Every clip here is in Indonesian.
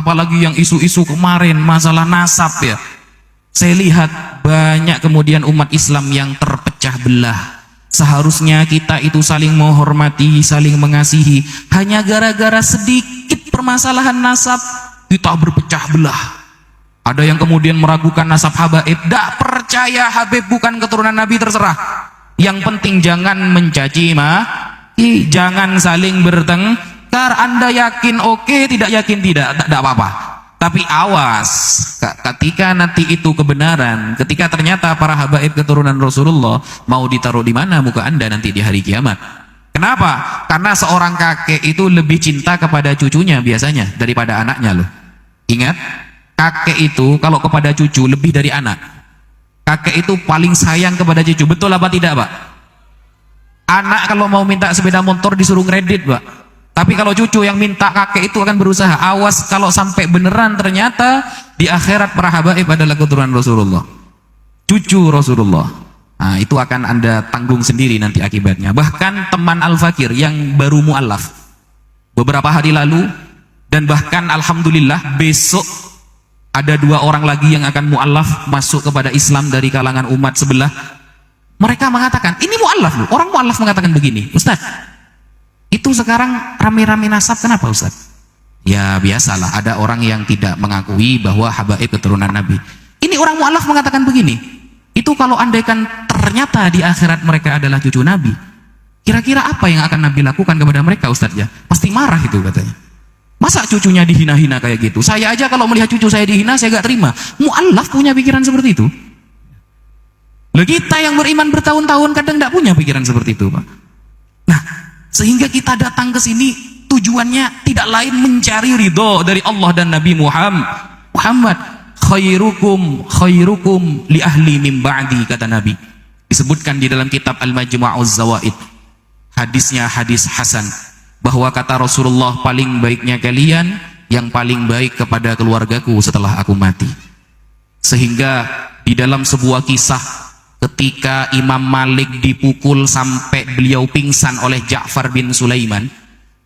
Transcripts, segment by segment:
apalagi yang isu-isu kemarin masalah nasab ya. Saya lihat banyak kemudian umat Islam yang terpecah belah. Seharusnya kita itu saling menghormati, saling mengasihi. Hanya gara-gara sedikit permasalahan nasab kita berpecah belah. Ada yang kemudian meragukan nasab Habaib. Tidak percaya Habib bukan keturunan Nabi, terserah. Yang penting jangan mencaci maki, jangan saling bertengkar. Anda yakin oke, tidak yakin tidak apa-apa. Tapi awas, ketika nanti itu kebenaran, ketika ternyata para habaib keturunan Rasulullah, mau ditaruh di mana muka Anda nanti di hari kiamat? Kenapa? Karena seorang kakek itu lebih cinta kepada cucunya biasanya daripada anaknya loh. Ingat, kakek itu kalau kepada cucu lebih dari anak. Kakek itu paling sayang kepada cucu. Betul apa tidak, Pak? Anak kalau mau minta sepeda motor disuruh kredit, Pak. Tapi kalau cucu yang minta, kakek itu akan berusaha. Awas kalau sampai beneran ternyata di akhirat para habaib adalah keturunan Rasulullah, cucu Rasulullah. Nah, itu akan Anda tanggung sendiri nanti akibatnya. Bahkan teman Al-Fakir yang baru mu'allaf beberapa hari lalu, dan bahkan alhamdulillah besok ada 2 orang lagi yang akan mu'allaf masuk kepada Islam dari kalangan umat sebelah. Mereka mengatakan, ini mu'allaf loh. Orang mu'allaf mengatakan begini, Ustaz, itu sekarang rame-rame nasab, kenapa Ustaz? Ya biasalah, ada orang yang tidak mengakui bahwa habaib keturunan Nabi. Ini orang mu'alaf mengatakan begini, itu kalau andaikan ternyata di akhirat mereka adalah cucu Nabi, kira-kira apa yang akan Nabi lakukan kepada mereka Ustaz ya? Pasti marah itu katanya. Masa cucunya dihina-hina kayak gitu? Saya aja kalau melihat cucu saya dihina, saya gak terima. Mu'alaf punya pikiran seperti itu? Loh, kita yang beriman bertahun-tahun kadang gak punya pikiran seperti itu, Pak. Nah, sehingga kita datang ke sini tujuannya tidak lain mencari ridho dari Allah dan Nabi Muhammad. Khairukum li ahli min ba'di, kata Nabi. Disebutkan di dalam kitab Al-Majmu'uz Zawaid. Hadisnya hadis hasan, bahwa kata Rasulullah, paling baiknya kalian yang paling baik kepada keluargaku setelah aku mati. Sehingga di dalam sebuah kisah, ketika Imam Malik dipukul sampai beliau pingsan oleh Ja'far bin Sulaiman.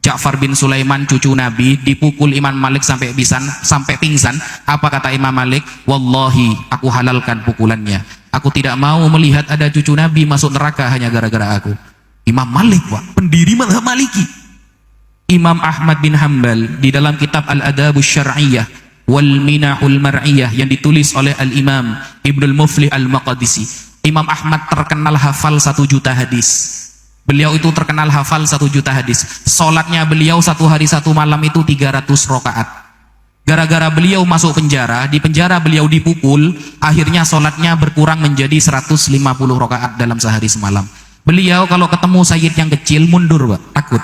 Ja'far bin Sulaiman cucu Nabi dipukul Imam Malik sampai pingsan. Apa kata Imam Malik? Wallahi, aku halalkan pukulannya. Aku tidak mau melihat ada cucu Nabi masuk neraka hanya gara-gara aku. Imam Malik, Pak, pendiri mazhab Maliki. Imam Ahmad bin Hanbal di dalam kitab Al-Adabus Syar'iyyah wal Minahul Mar'iyah yang ditulis oleh Al-Imam Ibnul Muflih Al-Maqdisi, Imam Ahmad terkenal hafal 1 juta hadis. Beliau itu terkenal hafal 1 juta hadis. Sholatnya beliau 1 hari 1 malam itu 300 rakaat. Gara-gara beliau masuk penjara, di penjara beliau dipukul, akhirnya sholatnya berkurang menjadi 150 rakaat dalam sehari semalam. Beliau kalau ketemu sayyid yang kecil mundur, Pak, takut.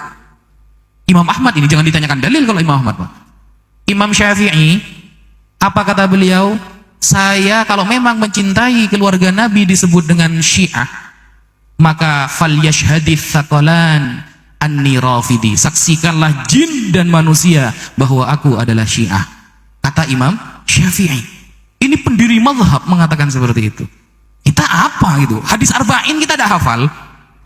Imam Ahmad ini jangan ditanyakan dalil kalau Imam Ahmad, Pak. Imam Syafi'i, apa kata beliau? Saya kalau memang mencintai keluarga Nabi disebut dengan Syiah, maka falyashhadits tsaqalan anni rafidi, saksikanlah jin dan manusia bahwa aku adalah Syiah, kata Imam Syafi'i. Ini pendiri mazhab mengatakan seperti itu. Kita apa gitu? Hadis arba'in kita dah hafal,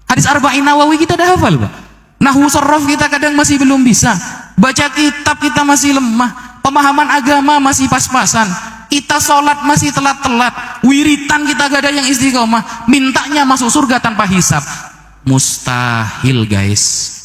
hadis arba'in Nawawi kita dah hafal, Pak. Nahwu sharaf kita kadang masih belum bisa, baca kitab kita masih lemah, pemahaman agama masih pas-pasan, kita sholat masih telat-telat, wiritan kita gak ada yang istiqomah, mintanya masuk surga tanpa hisab. Mustahil, guys.